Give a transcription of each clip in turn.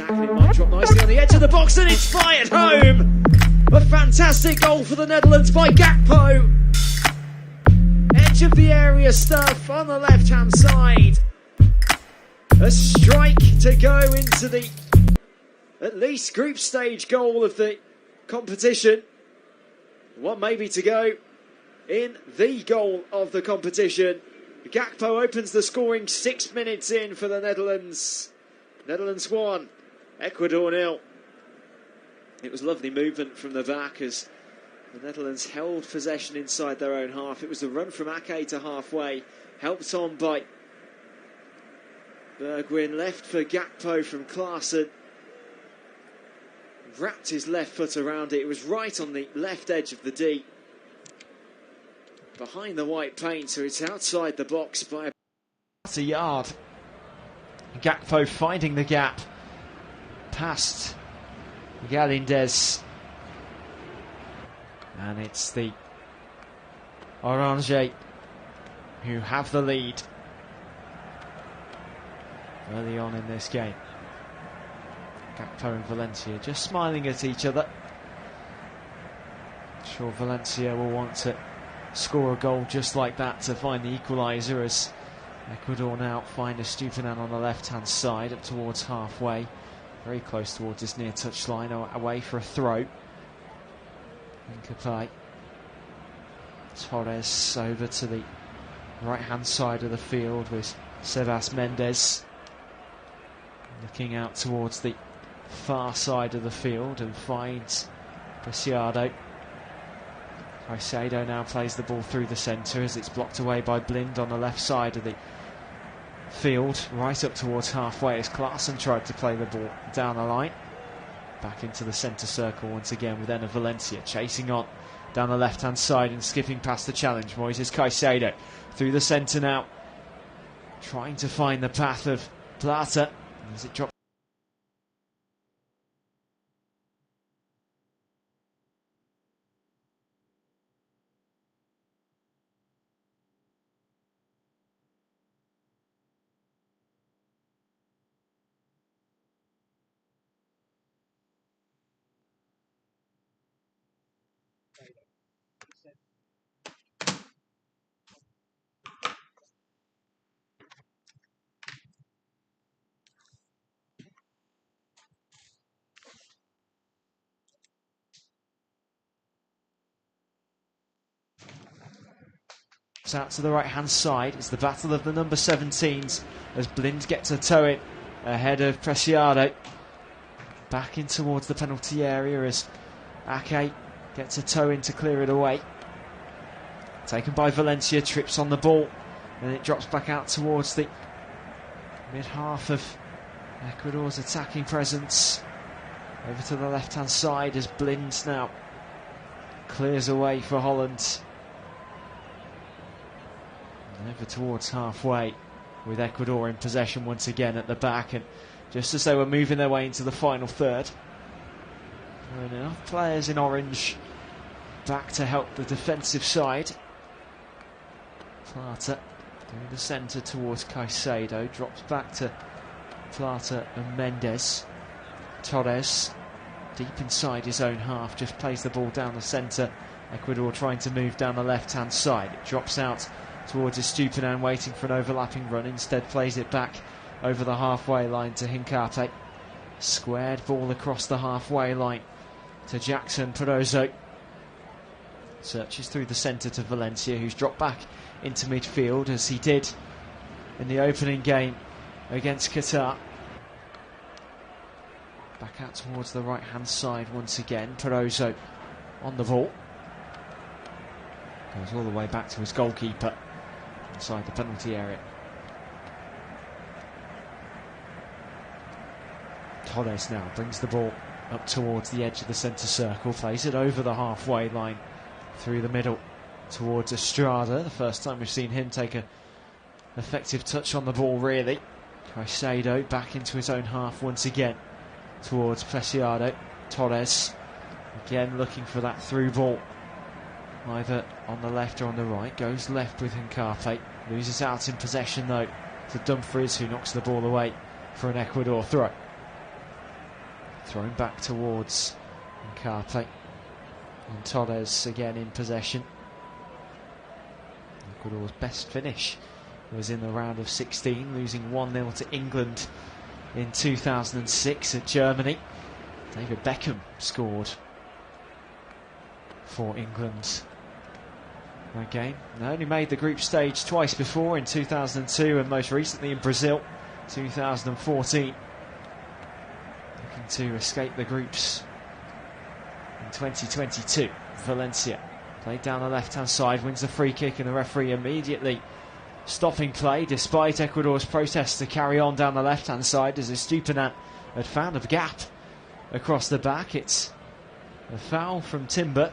tackle, it might drop nicely on the edge of the box, and it's fired home! A fantastic goal for the Netherlands by Gakpo. Edge of the area stuff on the left-hand side. A strike to go into the, at least, group stage goal of the competition. One maybe to go in the goal of the competition. Gakpo opens the scoring 6 minutes in for the Netherlands. Netherlands 1, Ecuador 0. It was lovely movement from the back as the Netherlands held possession inside their own half. It was the run from Ake to halfway, helped on by Bergwijn, left for Gakpo from Klaassen. Wrapped his left foot around it. It was right on the left edge of the D, behind the white paint, so it's outside the box by a yard. Gakpo finding the gap past Galindez, and it's the Orange who have the lead early on in this game. Gakpo and Valencia just smiling at each other. I'm sure Valencia will want to score a goal just like that to find the equaliser, as Ecuador now find Estupiñán on the left hand side up towards halfway, very close towards his near touch line, away for a throw. Capay. Torres over to the right hand side of the field with Sebas Mendes looking out towards the far side of the field and finds Preciado. Caicedo now plays the ball through the centre as it's blocked away by Blind on the left side of the field, right up towards halfway as Klaassen tried to play the ball down the line. Back into the centre circle once again with Enner Valencia chasing on down the left hand side and skipping past the challenge. Moises Caicedo through the centre now, trying to find the path of Plata as it drops. Out to the right hand side. It's the battle of the number 17s as Blind gets a toe in ahead of Preciado. Back in towards the penalty area as Ake gets a toe in to clear it away. Taken by Valencia, trips on the ball, and it drops back out towards the mid half of Ecuador's attacking presence. Over to the left hand side as Blind now clears away for Holland. Over towards halfway with Ecuador in possession once again at the back, and just as they were moving their way into the final third, there are enough players in orange back to help the defensive side. Plata through the centre towards Caicedo, drops back to Plata and Mendes. Torres deep inside his own half, just plays the ball down the centre. Ecuador trying to move down the left hand side. It drops out towards Estupiñán, waiting for an overlapping run, instead plays it back over the halfway line to Hincape. Squared ball across the halfway line to Jackson Perozo. Searches through the centre to Valencia, who's dropped back into midfield as he did in the opening game against Qatar. Back out towards the right hand side once again. Perozo on the ball, goes all the way back to his goalkeeper inside the penalty area. Torres now brings the ball up towards the edge of the centre circle, plays it over the halfway line through the middle towards Estrada. The first time we've seen him take an effective touch on the ball, really. Caicedo back into his own half once again towards Preciado. Torres again looking for that through ball, either on the left or on the right. Goes left with Hincape, loses out in possession though to Dumfries, who knocks the ball away for an Ecuador throw. Thrown back towards Carpe. And Torres again in possession. Ecuador's best finish was in the round of 16, losing 1-0 to England in 2006 at Germany. David Beckham scored for England that game. They only made the group stage twice before, in 2002 and most recently in Brazil 2014. Looking to escape the groups in 2022. Valencia played down the left hand side, wins the free kick, and the referee immediately stopping play despite Ecuador's protest to carry on down the left hand side, as Estupiñán had found a gap across the back. It's a foul from Timber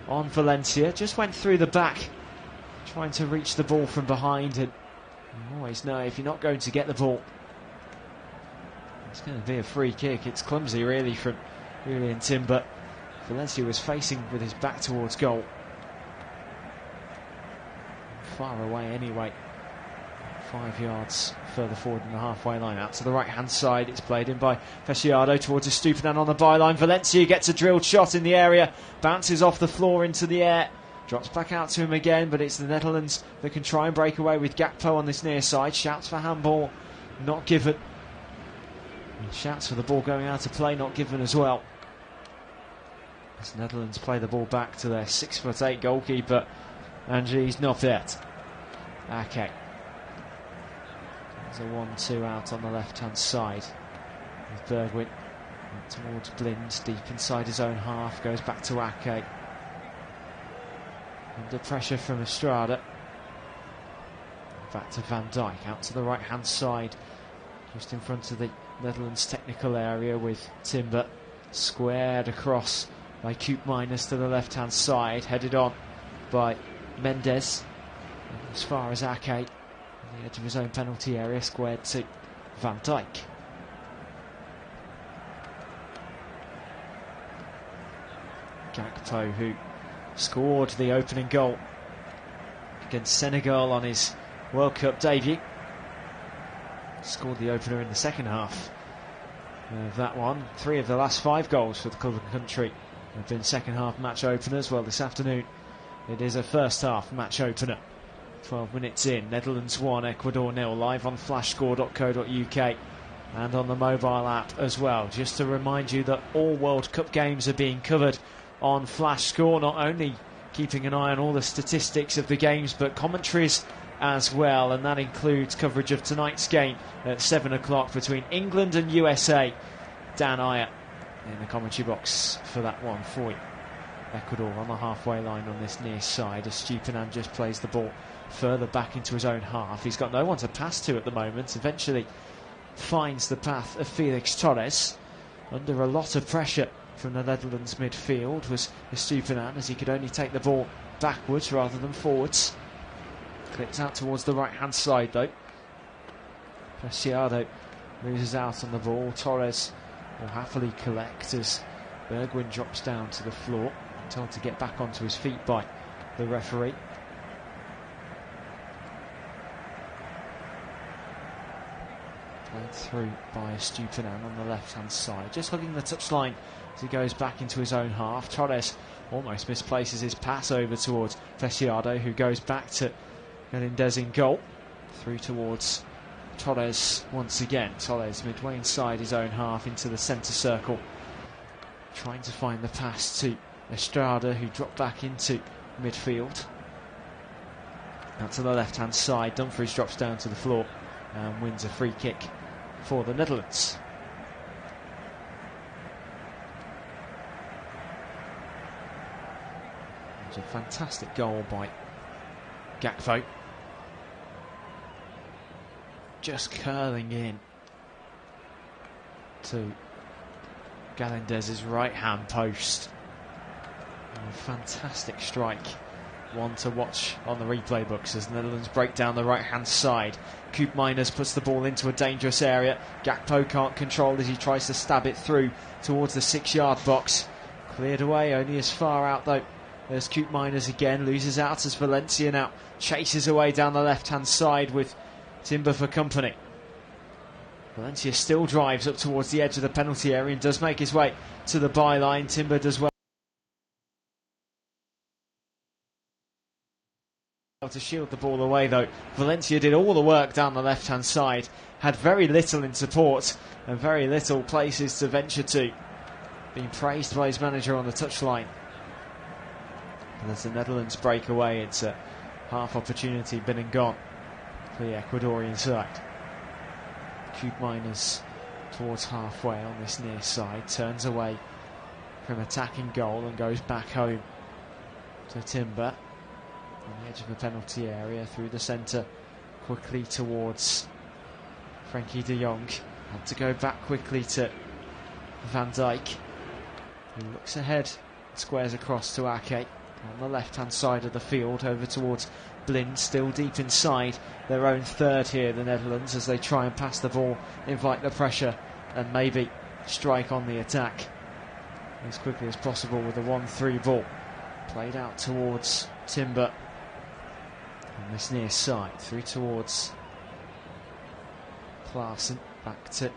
on Valencia. Just went through the back trying to reach the ball from behind, and you always know if you're not going to get the ball, it's going to be a free kick. It's clumsy really from Julian Timber. Valencia was facing with his back towards goal, far away anyway, 5 yards further forward than the halfway line. Out to the right hand side, it's played in by Preciado towards Estupiñán on the byline. Valencia gets a drilled shot in the area, bounces off the floor into the air, drops back out to him again, but it's the Netherlands that can try and break away with Gakpo on this near side. Shouts for handball, not given. And shouts for the ball going out of play, not given as well. As the Netherlands play the ball back to their 6'8" goalkeeper, Angie Nofet. Okay. There's a 1-2 out on the left hand side with Bergwijn towards Blind, deep inside his own half, goes back to Ake. Under pressure from Estrada. Back to Van Dijk, out to the right hand side, just in front of the Netherlands technical area with Timber. Squared across by Koopmeiners to the left hand side, headed on by Mendes as far as Ake, on the edge of his own penalty area, squared to Van Dijk. Gakpo, who scored the opening goal against Senegal on his World Cup debut, scored the opener in the second half of that one. 3 of the last 5 goals for the club and country have been second half match openers. Well, this afternoon it is a first half match opener. 12 minutes in, Netherlands 1, Ecuador 0, live on flashscore.co.uk and on the mobile app as well. Just to remind you that all World Cup games are being covered on Flash Score, not only keeping an eye on all the statistics of the games, but commentaries as well, and that includes coverage of tonight's game at 7 o'clock between England and USA. Dan Ayer in the commentary box for that one for you. Ecuador on the halfway line on this near side. Estupiñán just plays the ball further back into his own half. He's got no one to pass to at the moment. Eventually finds the path of Felix Torres. Under a lot of pressure from the Netherlands midfield was Estupiñán, as he could only take the ball backwards rather than forwards. Clipped out towards the right hand side though. Preciado loses out on the ball. Torres will happily collect as Bergwijn drops down to the floor, told to get back onto his feet by the referee. Played through by Estupiñán on the left hand side, just hugging the touchline as he goes back into his own half. Torres almost misplaces his pass over towards Preciado, who goes back to Melendez in goal. Through towards Torres once again. Torres midway inside his own half into the centre circle, trying to find the pass to Estrada, who dropped back into midfield. Out to the left hand side, Dumfries drops down to the floor and wins a free kick for the Netherlands. It was a fantastic goal by Gakpo, just curling in to Galindez's right hand post. A fantastic strike, one to watch on the replay books as the Netherlands break down the right hand side. Koopmeiners puts the ball into a dangerous area. Gakpo can't control as he tries to stab it through towards the 6-yard box. Cleared away only as far out though as Koopmeiners again, loses out as Valencia now chases away down the left hand side with Timber for company. Valencia still drives up towards the edge of the penalty area and does make his way to the byline. Timber does well to shield the ball away, though. Valencia did all the work down the left-hand side, had very little in support and very little places to venture to. Being praised by his manager on the touchline. And as the Netherlands break away, it's a half opportunity been and gone for the Ecuadorian side. Cube Miners towards halfway on this near side, turns away from attacking goal and goes back home to Timber on the edge of the penalty area, through the centre, quickly towards Frankie de Jong. Had to go back quickly to Van Dijk, who looks ahead, squares across to Ake on the left hand side of the field, over towards Blind, still deep inside their own third here, the Netherlands, as they try and pass the ball, invite the pressure and maybe strike on the attack as quickly as possible with a 1-3 ball. Played out towards Timber on this near side, through towards Klaassen, back to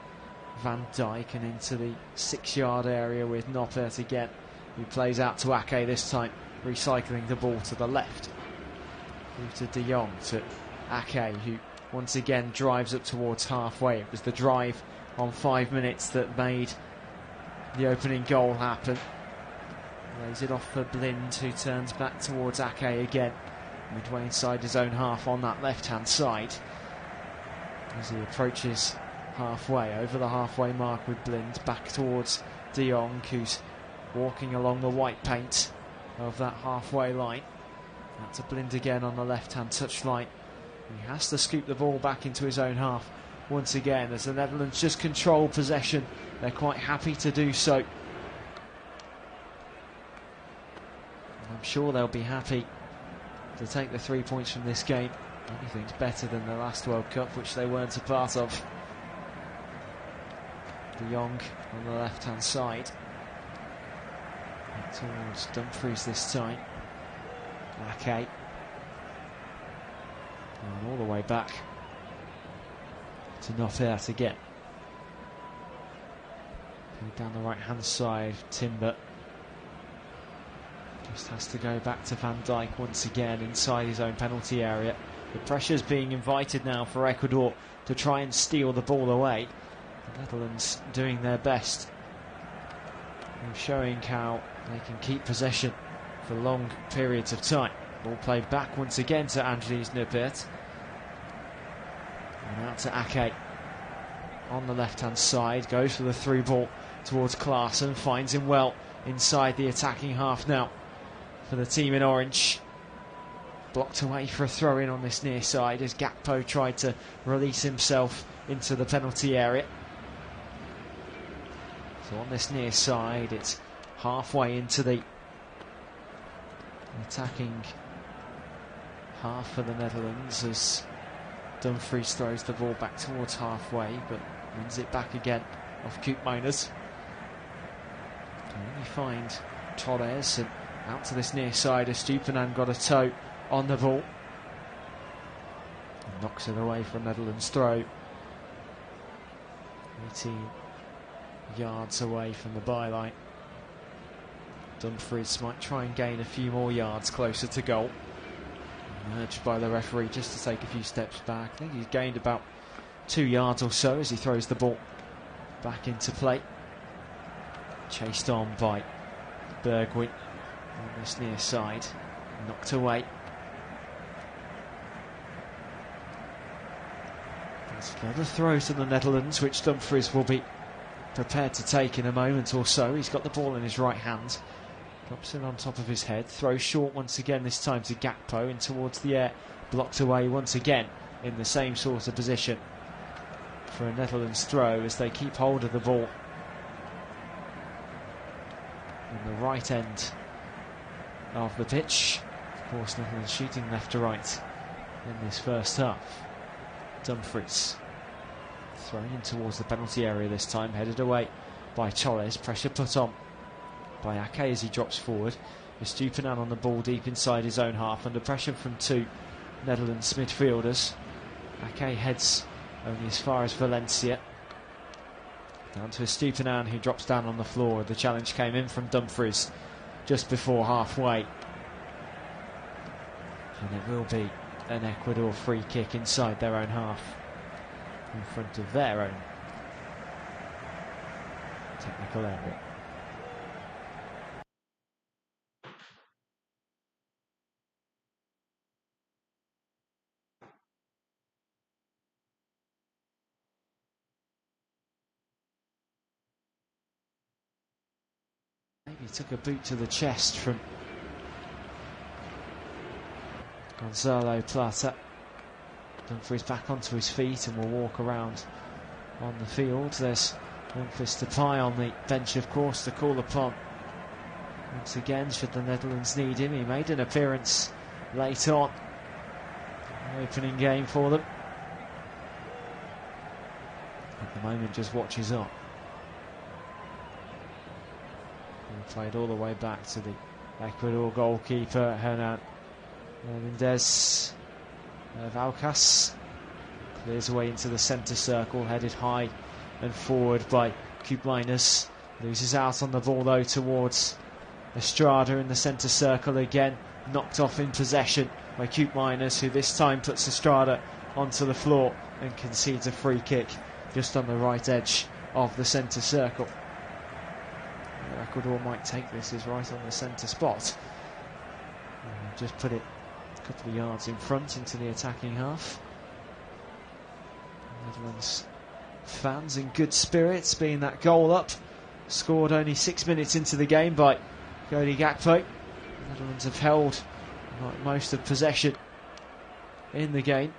Van Dijk and into the 6-yard area with Noppert again, who plays out to Ake this time, recycling the ball to the left. Through to de Jong to Ake, who once again drives up towards halfway. It was the drive on 5 minutes that made the opening goal happen. Lays it off for Blind, who turns back towards Ake again, midway inside his own half on that left hand side, as he approaches halfway, over the halfway mark with Blind, back towards de Jong, who's walking along the white paint of that halfway line. Out to Blind again on the left hand touchline. He has to scoop the ball back into his own half once again, as the Netherlands just control possession. They're quite happy to do so. And I'm sure they'll be happy to take the 3 points from this game. Anything's better than the last World Cup, which they weren't a part of. De Jong on the left hand side, back towards Dumfries this time. Ake, and all the way back to Noppert again. Down the right hand side, Timber just has to go back to Van Dijk once again inside his own penalty area. The pressure's being invited now for Ecuador to try and steal the ball away. The Netherlands doing their best, and showing how they can keep possession for long periods of time. Ball played back once again to Andries Noppert, and out to Ake on the left hand side, goes for the through ball towards Klaassen, finds him well inside the attacking half now for the team in orange. Blocked away for a throw in on this near side as Gakpo tried to release himself into the penalty area. So on this near side, it's halfway into the attacking half for the Netherlands, as Dumfries throws the ball back towards halfway but wins it back again off Cube Miners. Can only find Torres, and out to this near side as Stupinan got a toe on the ball and knocks it away for a Netherlands throw. 18 yards away from the byline. Dumfries might try and gain a few more yards closer to goal. Urged by the referee just to take a few steps back. I think he's gained about 2 yards or so as he throws the ball back into play. Chased on by Bergwijn on this near side. Knocked away. There's another throw to the Netherlands, which Dumfries will be prepared to take in a moment or so. He's got the ball in his right hand. Drops it on top of his head. Throws short once again, this time to Gakpo in towards the air. Blocked away once again in the same sort of position for a Netherlands throw as they keep hold of the ball in the right end of the pitch. Of course, Netherlands shooting left to right in this first half. Dumfries thrown in towards the penalty area this time, headed away by Torres. Pressure put on by Ake as he drops forward. Stupinan on the ball deep inside his own half, under pressure from two Netherlands midfielders. Ake heads only as far as Valencia. Down to Estupinan, who drops down on the floor. The challenge came in from Dumfries just before halfway. And it will be an Ecuador free kick inside their own half, in front of their own technical area. Maybe took a boot to the chest from Gonzalo Plata. Dumfries back onto his feet and will walk around on the field. There's Memphis Depay on the bench, of course, to call upon once again should the Netherlands need him. He made an appearance late on, opening game for them. At the moment just watches on. He played all the way back to the Ecuador goalkeeper Hernan Mendez Valcas. Clears away into the centre circle, headed high and forward by Koopmeiners. Loses out on the ball though towards Estrada in the centre circle again. Knocked off in possession by Koopmeiners, who this time puts Estrada onto the floor and concedes a free kick just on the right edge of the centre circle. Ecuador might take this as right on the centre spot. Just put it a couple of yards in front into the attacking half. Netherlands fans in good spirits, being that goal up, scored only 6 minutes into the game by Cody Gakpo. The Netherlands have held most of possession in the game.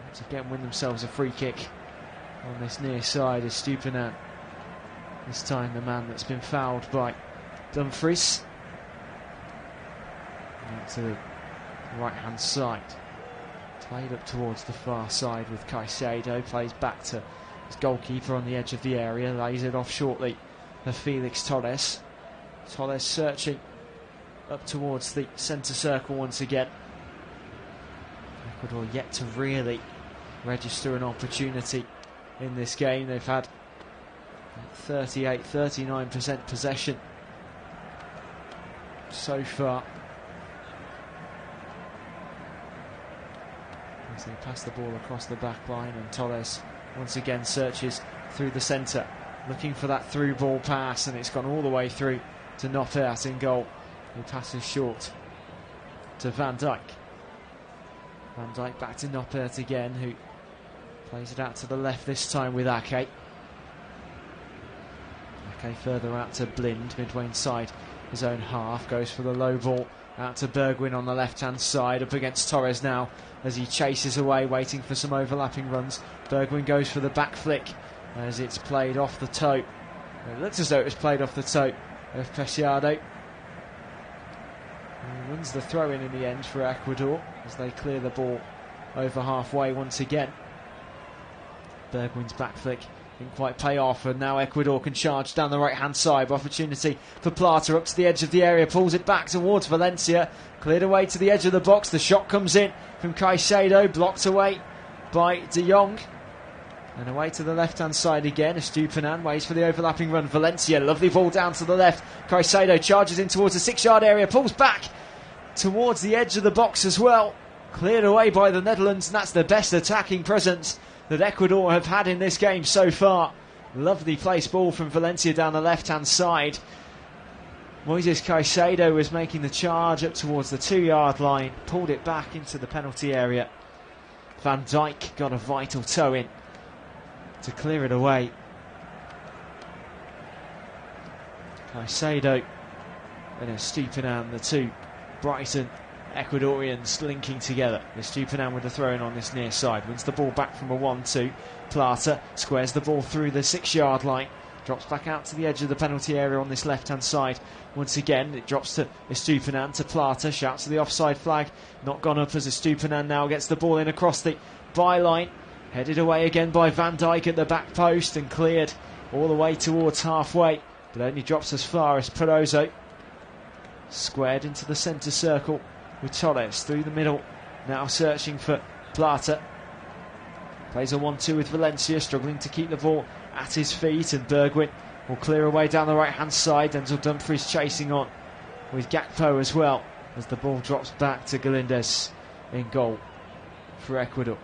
Once again win themselves a free kick on this near side is Estupinan. This time the man that's been fouled by Dumfries. Out to the right hand side. Played up towards the far side with Caicedo. Plays back to his goalkeeper on the edge of the area. Lays it off shortly for Felix Torres. Torres searching up towards the centre circle once again. Ecuador yet to really register an opportunity in this game. They've had 39% possession so far. As they pass the ball across the back line, and Torres once again searches through the centre, looking for that through ball pass, and it's gone all the way through to Noppert in goal. He passes short to Van Dijk. Van Dijk back to Noppert again, who plays it out to the left this time with Ake. Ake further out to Blind, midway inside his own half, goes for the low ball out to Bergwijn on the left hand side, up against Torres now as he chases away, waiting for some overlapping runs. Bergwijn goes for the back flick as it's played off the toe. It looks as though it was played off the toe of Preciado. He wins the throw in the end for Ecuador as they clear the ball over halfway once again. Bergwijn's back flick didn't quite pay off, and now Ecuador can charge down the right hand side. Opportunity for Plata up to the edge of the area, pulls it back towards Valencia, cleared away to the edge of the box. The shot comes in from Caicedo, blocked away by De Jong, and away to the left hand side again. Estupinan waits for the overlapping run. Valencia, lovely ball down to the left. Caicedo charges in towards the 6 yard area, pulls back towards the edge of the box as well, cleared away by the Netherlands, and that's the best attacking presence that Ecuador have had in this game so far. Lovely placed ball from Valencia down the left hand side. Moises Caicedo was making the charge up towards the 2 yard line, pulled it back into the penalty area. Van Dijk got a vital toe in to clear it away. Caicedo and Estupinan, the two Brighton Ecuadorians linking together. Estupinan with the throw in on this near side, wins the ball back from a 1-2. Plata squares the ball through the 6 yard line, drops back out to the edge of the penalty area on this left hand side. Once again it drops to Estupinan, to Plata, shouts to the offside flag, not gone up as Estupinan now gets the ball in across the byline, headed away again by Van Dijk at the back post and cleared all the way towards halfway, but only drops as far as Perozo. Squared into the centre circle with Torres through the middle, now searching for Plata. Plays a 1-2 with Valencia, struggling to keep the ball at his feet, and Bergwijn will clear away down the right-hand side. Denzel Dumfries chasing on with Gakpo as well, as the ball drops back to Galindez in goal for Ecuador.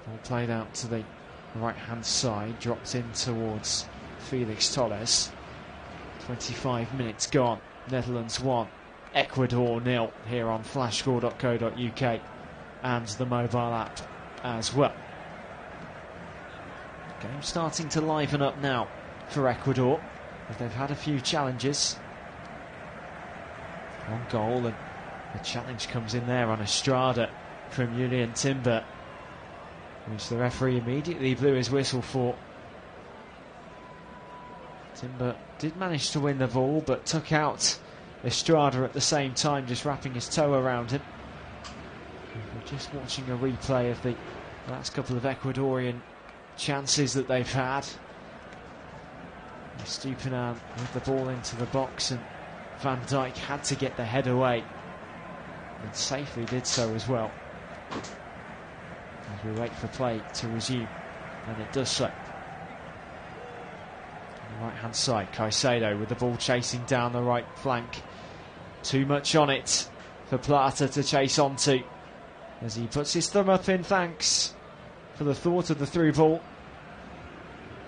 Ball played out to the right-hand side, dropped in towards Felix Torres. 25 minutes gone. Netherlands 1, Ecuador 0 here on flashscore.co.uk and the mobile app as well. Game starting to liven up now for Ecuador, as they've had a few challenges. One goal, and the challenge comes in there on Estrada from Julian Timber, which the referee immediately blew his whistle for. Timber did manage to win the ball, but took out Estrada at the same time, just wrapping his toe around him. We're just watching a replay of the last couple of Ecuadorian chances that they've had. Estupiñán with the ball into the box, and Van Dijk had to get the head away, and safely did so as well. As we wait for play to resume, and it does so. On the right hand side, Caicedo with the ball chasing down the right flank. Too much on it for Plata to chase onto, as he puts his thumb up in thanks for the thought of the through ball.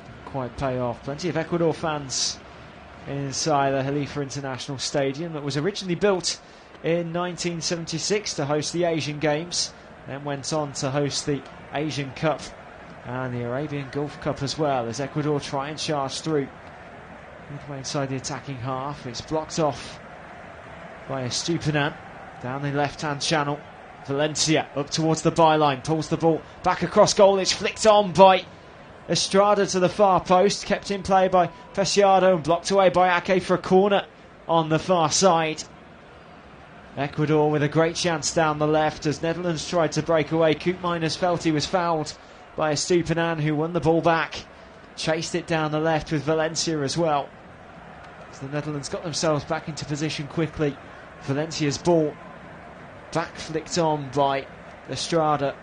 Didn't quite pay off. Plenty of Ecuador fans inside the Khalifa International Stadium that was originally built in 1976 to host the Asian Games, then went on to host the Asian Cup and the Arabian Gulf Cup as well, as Ecuador try and charge through. Midway inside the attacking half, it's blocked off by Estupiñán down the left-hand channel. Valencia up towards the byline, pulls the ball back across goal. It's flicked on by Estrada to the far post, kept in play by Preciado and blocked away by Ake for a corner on the far side. Ecuador with a great chance down the left as Netherlands tried to break away. Koopmeiners felt he was fouled by Estupiñán, who won the ball back, chased it down the left with Valencia as well. As the Netherlands got themselves back into position quickly. Valencia's ball back flicked on by Estrada.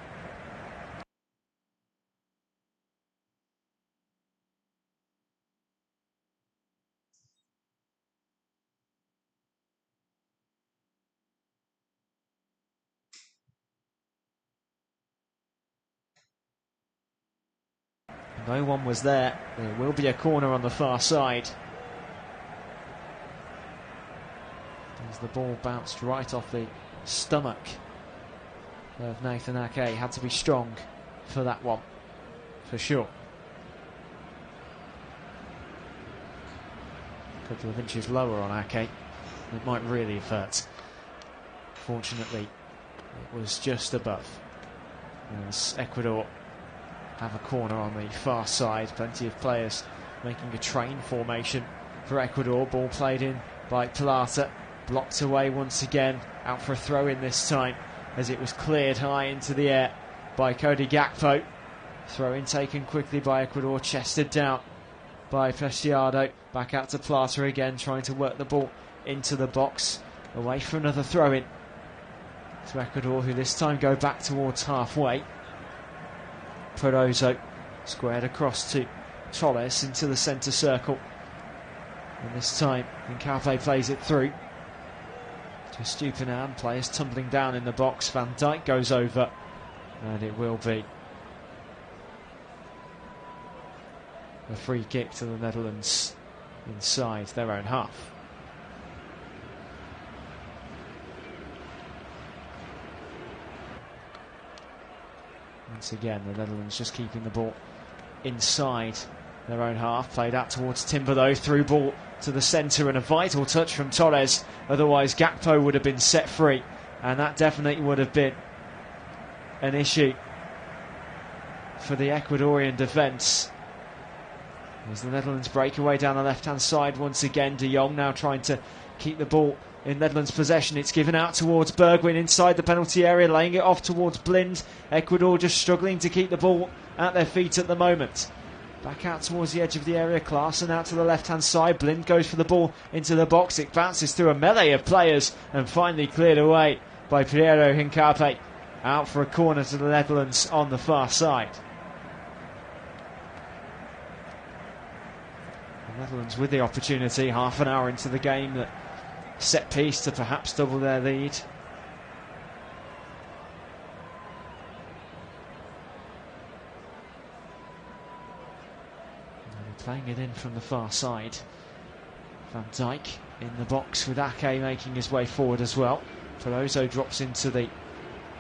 No one was there. There will be a corner on the far side. As the ball bounced right off the stomach of Nathan Ake. Had to be strong for that one, for sure. A couple of inches lower on Ake, it might really have hurt. Fortunately, it was just above. As Ecuador have a corner on the far side. Plenty of players making a train formation for Ecuador. Ball played in by Plata, blocked away once again, out for a throw in this time as it was cleared high into the air by Cody Gakpo. Throw in taken quickly by Ecuador, chested down by Preciado. Back out to Plata again, trying to work the ball into the box, away for another throw in to Ecuador, who this time go back towards halfway. Prodozo squared across to Torres into the centre circle, and this time Nkape plays it through to Estupiñán. Players tumbling down in the box. Van Dijk goes over, and it will be a free kick to the Netherlands inside their own half. Once again, the Netherlands just keeping the ball inside their own half. Played out towards Timber though, through ball to the centre, and a vital touch from Torres. Otherwise Gakpo would have been set free, and that definitely would have been an issue for the Ecuadorian defence. As the Netherlands break away down the left-hand side once again. De Jong now trying to keep the ball in Netherlands' possession. It's given out towards Bergwijn inside the penalty area, laying it off towards Blind. Ecuador just struggling to keep the ball at their feet at the moment. Back out towards the edge of the area. Klaassen out to the left-hand side. Blind goes for the ball into the box. It bounces through a melee of players and finally cleared away by Piero Hincape. Out for a corner to the Netherlands on the far side. The Netherlands with the opportunity, half an hour into the game, that set piece to perhaps double their lead. Playing it in from the far side. Van Dijk in the box with Ake making his way forward as well. Peloso drops into the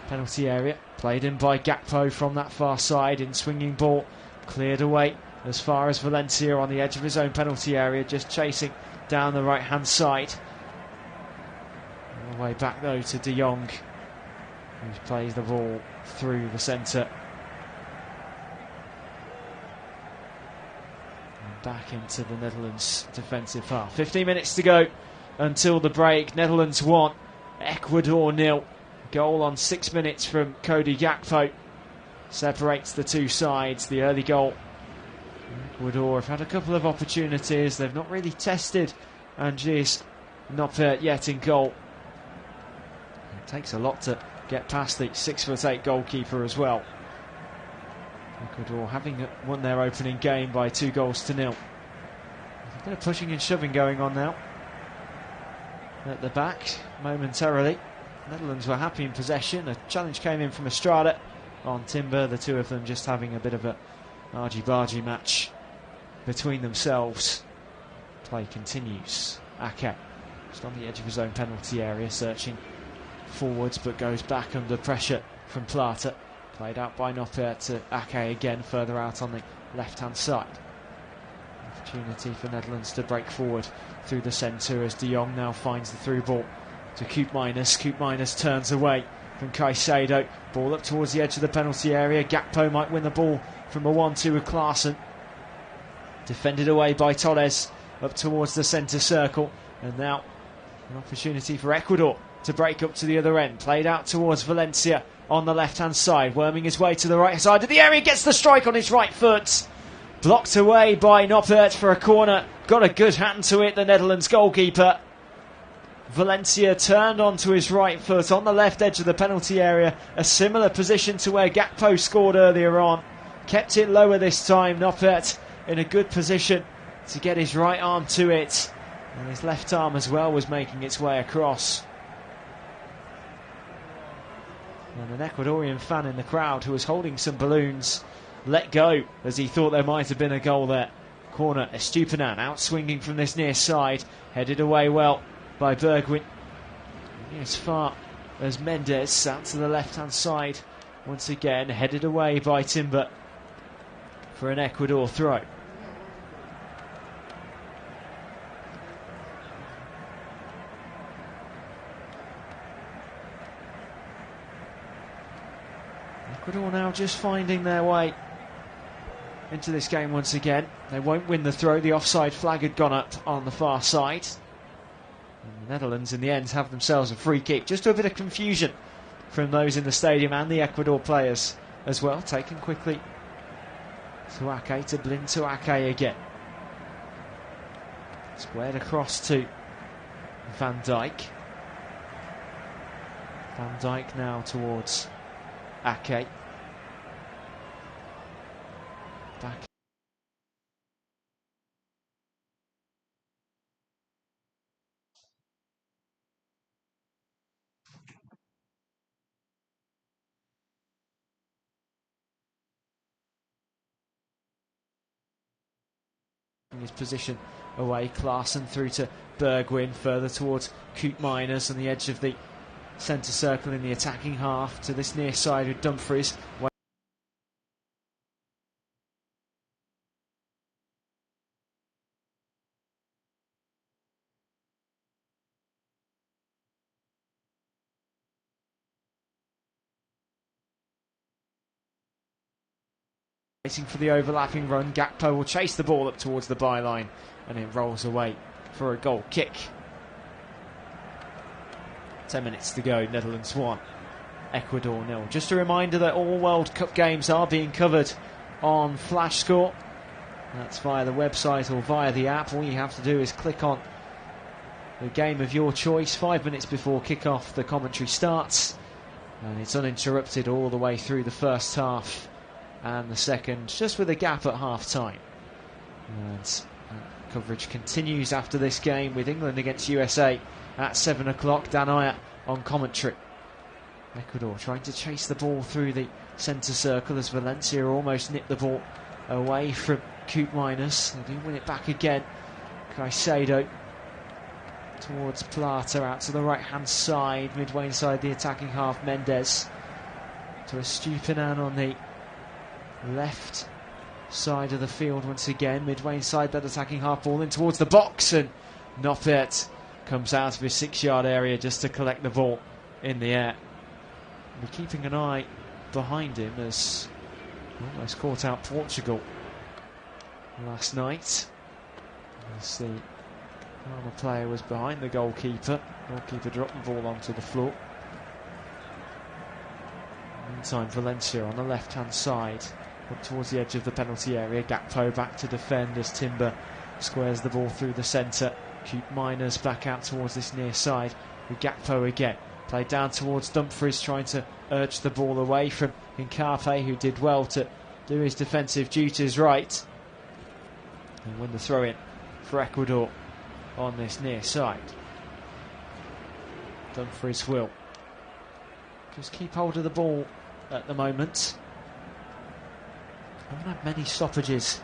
penalty area. Played in by Gakpo from that far side. In swinging ball. Cleared away as far as Valencia on the edge of his own penalty area. Just chasing down the right hand side. All the way back though to De Jong, who plays the ball through the centre. Back into the Netherlands defensive half. 15 minutes to go until the break. Netherlands 1, Ecuador 0. Goal on 6 minutes from Cody Gakpo separates the two sides. The early goal. Ecuador have had a couple of opportunities. They've not really tested Andries Noppert yet in goal. It takes a lot to get past the 6'8" goalkeeper as well. Ecuador having won their opening game by 2-0. There's a bit of pushing and shoving going on now at the back momentarily. Netherlands were happy in possession. A challenge came in from Estrada on Timber. The two of them just having a bit of a argy-bargy match between themselves. Play continues. Ake just on the edge of his own penalty area, searching forwards but goes back under pressure from Plata. Played out by Noppert to Ake again, further out on the left-hand side. Opportunity for Netherlands to break forward through the centre as De Jong now finds the through ball to Koopmeiners. Koopmeiners turns away from Caicedo. Ball up towards the edge of the penalty area. Gakpo might win the ball from a 1-2 with Klaassen. Defended away by Torres up towards the centre circle. And now an opportunity for Ecuador to break up to the other end. Played out towards Valencia on the left-hand side, worming his way to the right side of the area, gets the strike on his right foot. Blocked away by Noppert for a corner. Got a good hand to it, the Netherlands goalkeeper. Valencia turned onto his right foot on the left edge of the penalty area. A similar position to where Gakpo scored earlier on. Kept it lower this time. Noppert in a good position to get his right arm to it. And his left arm as well was making its way across. And an Ecuadorian fan in the crowd who was holding some balloons let go as he thought there might have been a goal there. Corner, Estupinan out swinging from this near side. Headed away well by Bergwijn. As far as Mendes out to the left hand side. Once again headed away by Timber for an Ecuador throw. Ecuador now just finding their way into this game once again. They won't win the throw. The offside flag had gone up on the far side. And the Netherlands in the end have themselves a free kick. Just a bit of confusion from those in the stadium and the Ecuador players as well. Taken quickly to Ake, to Blind to Ake again. Squared across to Van Dijk. Van Dijk now towards Ake. Back. His position away. Klaassen through to Bergwijn, further towards Koopmeiners on the edge of the centre circle in the attacking half to this near side with Dumfries. Waiting for the overlapping run. Gakpo will chase the ball up towards the byline and it rolls away for a goal kick. 10 minutes to go. Netherlands 1, Ecuador 0. Just a reminder that all World Cup games are being covered on Flash Score. That's via the website or via the app. All you have to do is click on the game of your choice. 5 minutes before kick-off, the commentary starts, and it's uninterrupted all the way through the first half and the second, just with a gap at half-time. And coverage continues after this game with England against USA at 7 o'clock. Dan Ayer on commentary. Ecuador trying to chase the ball through the centre circle as Valencia almost nipped the ball away from Coop Miners. They do win it back again. Caicedo towards Plata, out to the right hand side, midway inside the attacking half. Mendes to Estupinan on the left side of the field once again, midway inside that attacking half, ball in towards the box, and Nopet comes out of his 6-yard area just to collect the ball in the air. We're keeping an eye behind him as almost caught out Portugal last night, as the final player was behind the goalkeeper. Goalkeeper dropped the ball onto the floor. Meantime, Valencia on the left hand side, up towards the edge of the penalty area. Gakpo back to defend as Timber squares the ball through the centre. Coop Miners back out towards this near side with Gakpo again. Played down towards Dumfries, trying to urge the ball away from Nkape, who did well to do his defensive duties right and win the throw-in for Ecuador on this near side. Dumfries will just keep hold of the ball at the moment. Haven't had many stoppages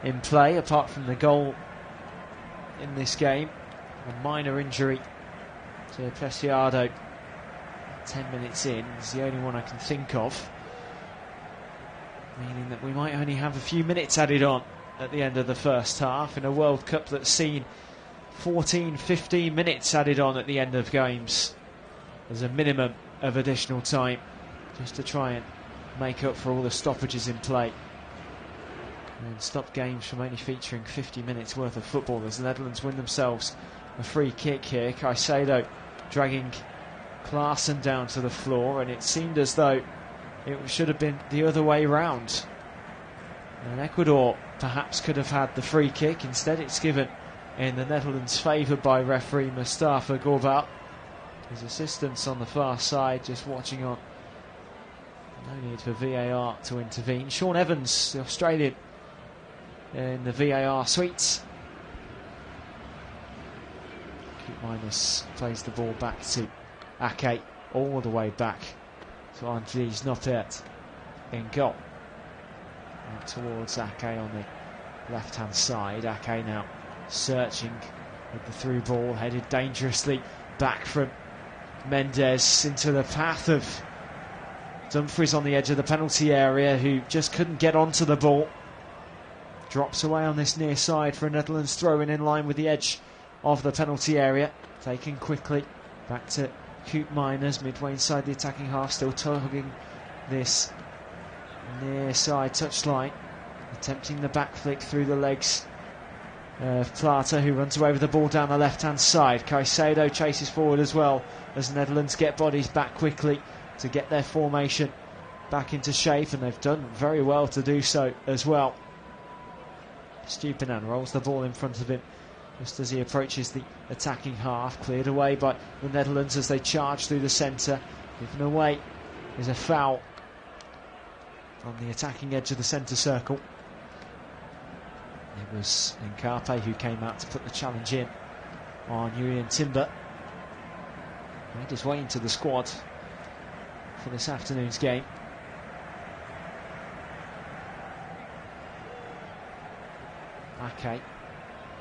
in play apart from the goal in this game. A minor injury to Preciado 10 minutes in is the only one I can think of, meaning that we might only have a few minutes added on at the end of the first half in a World Cup that's seen 14-15 minutes added on at the end of games as a minimum of additional time, just to try and make up for all the stoppages in play and stop games from only featuring 50 minutes worth of football, as the Netherlands win themselves a free kick here. Caicedo dragging Klaassen down to the floor, and it seemed as though it should have been the other way round, and Ecuador perhaps could have had the free kick. Instead it's given in the Netherlands' favour by referee Mustafa Gorbal. His assistants on the far side just watching on. No need for VAR to intervene. Sean Evans, the Australian, in the VAR suites. Coop Miners plays the ball back to Ake, all the way back to Andries Nopet in goal. Out towards Ake on the left hand side. Ake now searching with the through ball, headed dangerously back from Mendes into the path of Dumfries on the edge of the penalty area, who just couldn't get onto the ball. Drops away on this near side for a Netherlands throw-in in line with the edge of the penalty area. Taken quickly back to Coop Miners, midway inside the attacking half, still tugging this near side touchline, attempting the back flick through the legs of Plata, who runs away with the ball down the left hand side. Caicedo chases forward as well as the Netherlands get bodies back quickly to get their formation back into shape, and they've done very well to do so as well. Estupinan rolls the ball in front of him just as he approaches the attacking half, cleared away by the Netherlands as they charge through the centre. Given away is a foul on the attacking edge of the centre circle. It was Nkape who came out to put the challenge in on Julian Timber. Made his way into the squad for this afternoon's game. Ake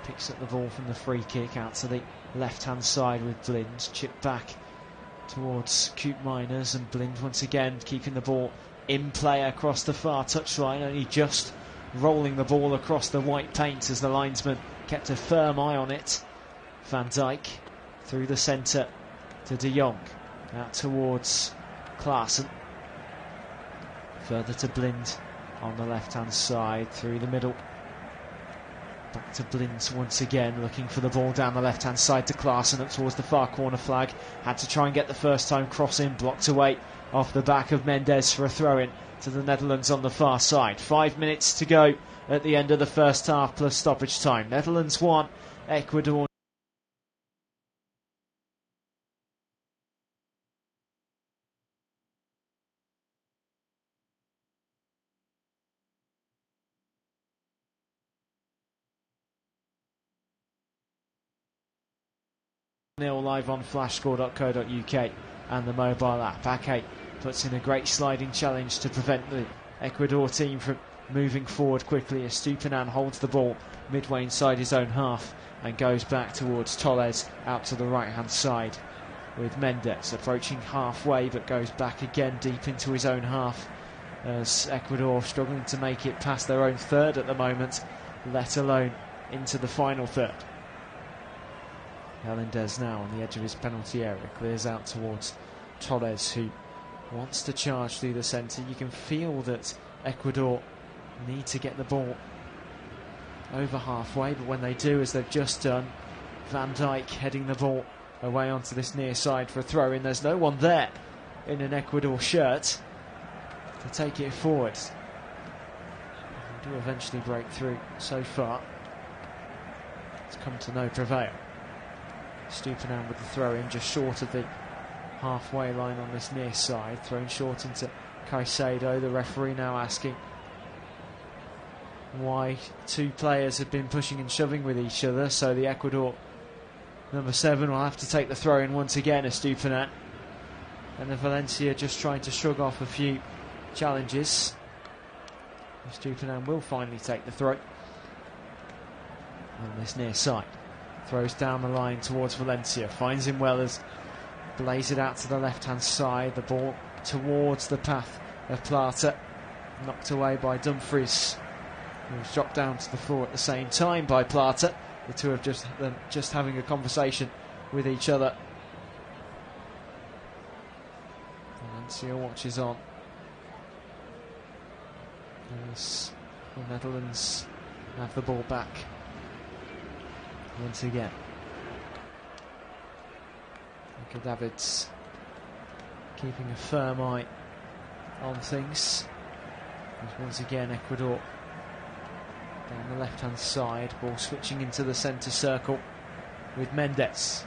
picks up the ball from the free kick out to the left hand side with Blind. Chip back towards Coop Miners, and Blind once again keeping the ball in play across the far touchline, only just rolling the ball across the white paint as the linesman kept a firm eye on it. Van Dijk through the centre to De Jong, out towards Klaassen, further to Blind on the left hand side, through the middle back to Blind once again, looking for the ball down the left hand side to Klaassen up towards the far corner flag. Had to try and get the first time cross in, blocked away off the back of Mendes for a throw in to the Netherlands on the far side. 5 minutes to go at the end of the first half plus stoppage time. Netherlands 1, Ecuador 0 live on flashscore.co.uk and the mobile app. Ake puts in a great sliding challenge to prevent the Ecuador team from moving forward quickly as Stupinan holds the ball midway inside his own half and goes back towards Torres out to the right hand side, with Mendes approaching halfway but goes back again deep into his own half as Ecuador struggling to make it past their own third at the moment, let alone into the final third. Melendez now on the edge of his penalty area, clears out towards Torres, who wants to charge through the centre. You can feel that Ecuador need to get the ball over halfway, but when they do, as they've just done, Van Dijk heading the ball away onto this near side for a throw in. There's no one there in an Ecuador shirt to take it forward. They do eventually break through. So far it's come to no prevail. Stupinan with the throw in just short of the halfway line on this near side, thrown short into Caicedo. The referee now asking why two players have been pushing and shoving with each other, so the Ecuador number 7 will have to take the throw in once again as Stupinan, and the Valencia just trying to shrug off a few challenges. Stupinan will finally take the throw on this near side, throws down the line towards Valencia, finds him well as blaze it out to the left hand side, the ball towards the path of Plata, knocked away by Dumfries, who was dropped down to the floor at the same time by Plata. The two have just having a conversation with each other. Valencia watches on as the Netherlands have the ball back once again. Luka Davids keeping a firm eye on things. As once again Ecuador down the left hand side, ball switching into the centre circle with Mendes.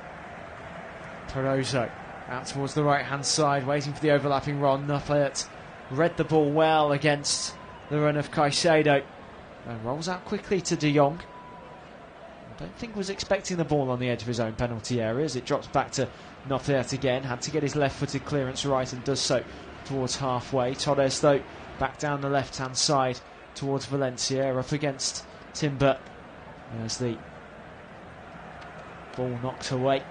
Perozo out towards the right hand side, waiting for the overlapping run. Nupert read the ball well against the run of Caicedo and rolls out quickly to De Jong. I don't think was expecting the ball on the edge of his own penalty area as it drops back to Nupert again. Had to get his left footed clearance right and does so towards halfway. Torres though back down the left hand side towards Valencia, up against Timber as the ball knocked away.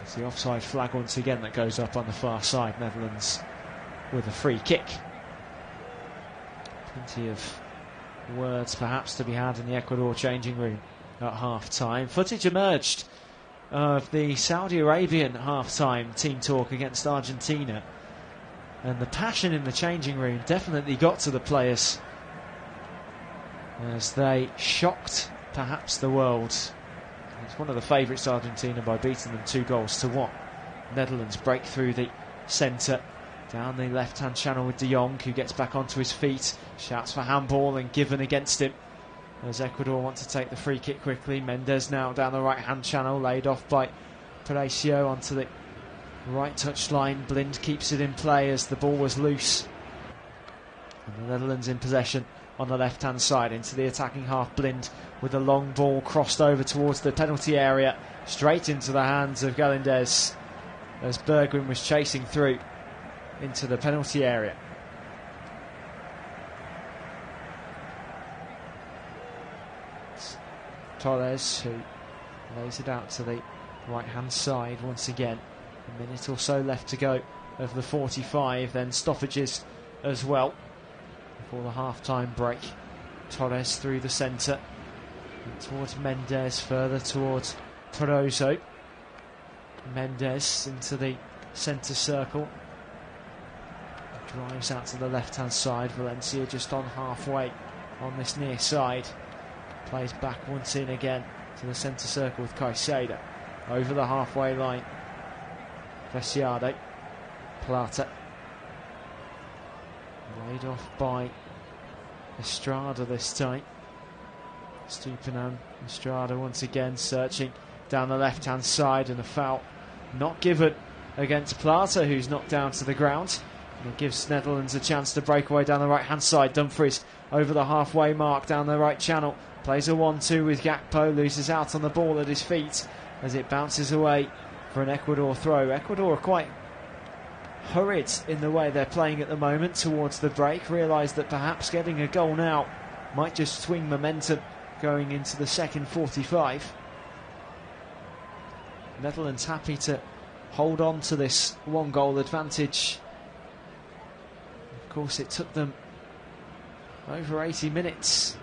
It's the offside flag once again that goes up on the far side. Netherlands with a free kick. Plenty of words perhaps to be had in the Ecuador changing room at half time. Footage emerged of the Saudi Arabian half-time team talk against Argentina, and the passion in the changing room definitely got to the players as they shocked perhaps the world. It's one of the favourites, Argentina, by beating them 2-1. Netherlands break through the centre down the left hand channel with De Jong, who gets back onto his feet, shouts for handball and given against him as Ecuador want to take the free kick quickly. Mendes now down the right hand channel, laid off by Palacio onto the right touch line. Blind keeps it in play as the ball was loose, and the Netherlands in possession on the left hand side into the attacking half. Blind with a long ball crossed over towards the penalty area, straight into the hands of Galindez as Bergwijn was chasing through into the penalty area. It's Torres who lays it out to the right hand side once again. A minute or so left to go of the 45, then stoppages as well before the half-time break. Torres through the centre towards Mendes, further towards Perozo. Mendes into the centre circle, drives out to the left hand side. Valencia just on halfway on this near side, plays back once in again to the centre circle with Caicedo over the halfway line. Preciado, Plata, laid off by Estrada this time. Stupinan, Estrada once again searching down the left hand side, and a foul not given against Plata, who's knocked down to the ground. It gives Netherlands a chance to break away down the right-hand side. Dumfries over the halfway mark down the right channel. Plays a 1-2 with Gakpo. Loses out on the ball at his feet as it bounces away for an Ecuador throw. Ecuador are quite hurried in the way they're playing at the moment towards the break. Realise that perhaps getting a goal now might just swing momentum going into the second 45. Netherlands happy to hold on to this one-goal advantage. Of course, it took them over 80 minutes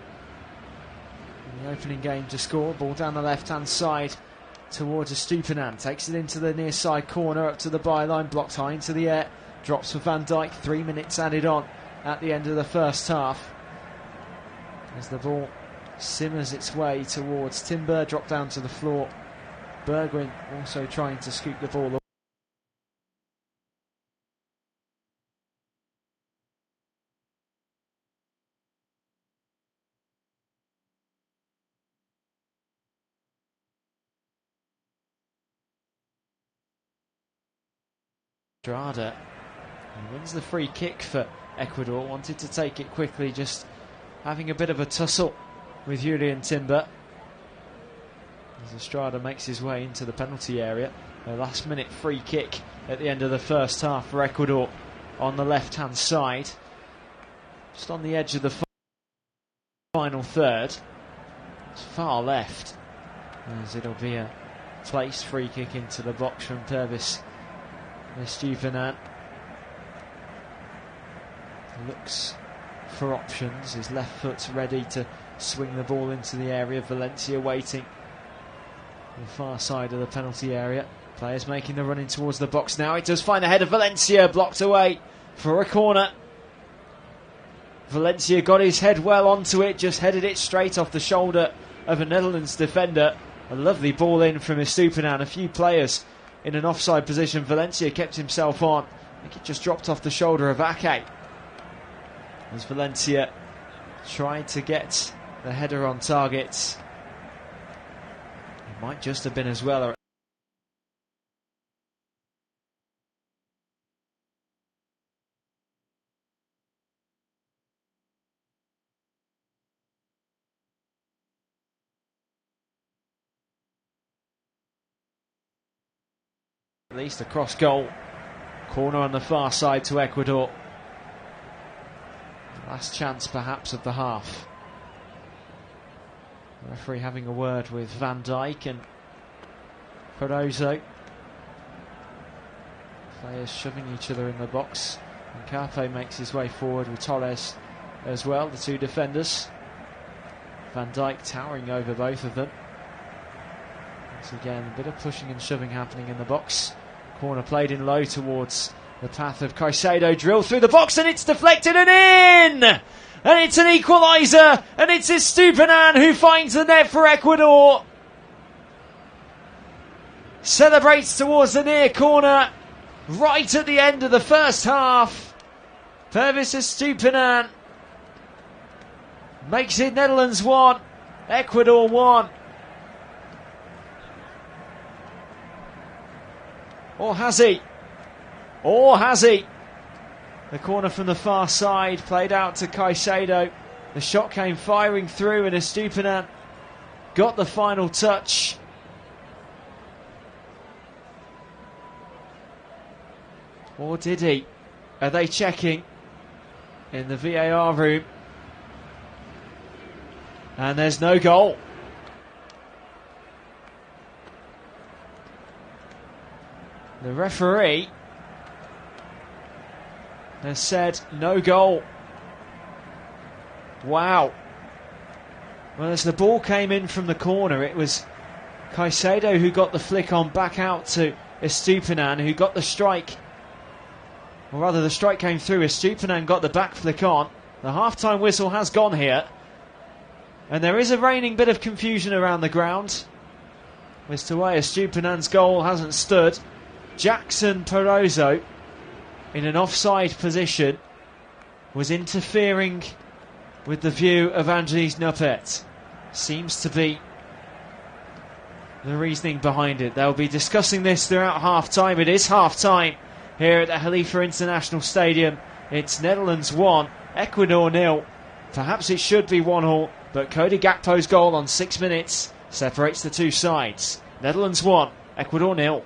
in the opening game to score. Ball down the left-hand side towards Estupiñán. Takes it into the near side corner, up to the byline, blocked high into the air. Drops for Van Dijk. 3 minutes added on at the end of the first half. As the ball simmers its way towards Timber, dropped down to the floor. Bergwijn also trying to scoop the ball. Strada, he wins the free kick for Ecuador. Wanted to take it quickly, just having a bit of a tussle with Julian Timber as Estrada makes his way into the penalty area. A last minute free kick at the end of the first half for Ecuador on the left hand side, just on the edge of the final third. It's far left, as it'll be a placed free kick into the box from Pervis Estupiñán. Looks for options, his left foot's ready to swing the ball into the area. Valencia waiting on the far side of the penalty area. Players making the run in towards the box now. It does find the head of Valencia, blocked away for a corner. Valencia got his head well onto it, just headed it straight off the shoulder of a Netherlands defender. A lovely ball in from Estupiñán. A few players in an offside position. Valencia kept himself on. I think it just dropped off the shoulder of Ake as Valencia tried to get the header on target. It might just have been as well. At least a cross goal. Corner on the far side to Ecuador. Last chance perhaps of the half. The referee having a word with Van Dijk and Cardozo. Players shoving each other in the box. And Carpe makes his way forward with Torres as well, the two defenders. Van Dijk towering over both of them. Once again, a bit of pushing and shoving happening in the box. Corner played in low towards the path of Caicedo. Drilled through the box and it's deflected and in! And it's an equaliser, and it's Estupiñán who finds the net for Ecuador. Celebrates towards the near corner, right at the end of the first half. Pervis Estupiñán makes it Netherlands 1, Ecuador 1. Or has he? Or has he? The corner from the far side played out to Caicedo. The shot came firing through and Estupiñán got the final touch. Or did he? Are they checking in the VAR room? And there's no goal. The referee has said no goal. Wow. Well, as the ball came in from the corner, it was Caicedo who got the flick on back out to Estupiñán, who got the strike. Or rather, the strike came through. Estupiñán got the back flick on. The half-time whistle has gone here. And there is a reigning bit of confusion around the ground as to why Estupiñán's goal hasn't stood. Jackson Perozo, in an offside position, was interfering with the view of Andries Noppet. Seems to be the reasoning behind it. They'll be discussing this throughout half-time. It is half-time here at the Khalifa International Stadium. It's Netherlands 1, Ecuador 0. Perhaps it should be 1-1, but Cody Gakpo's goal on 6 minutes separates the two sides. Netherlands 1, Ecuador 0.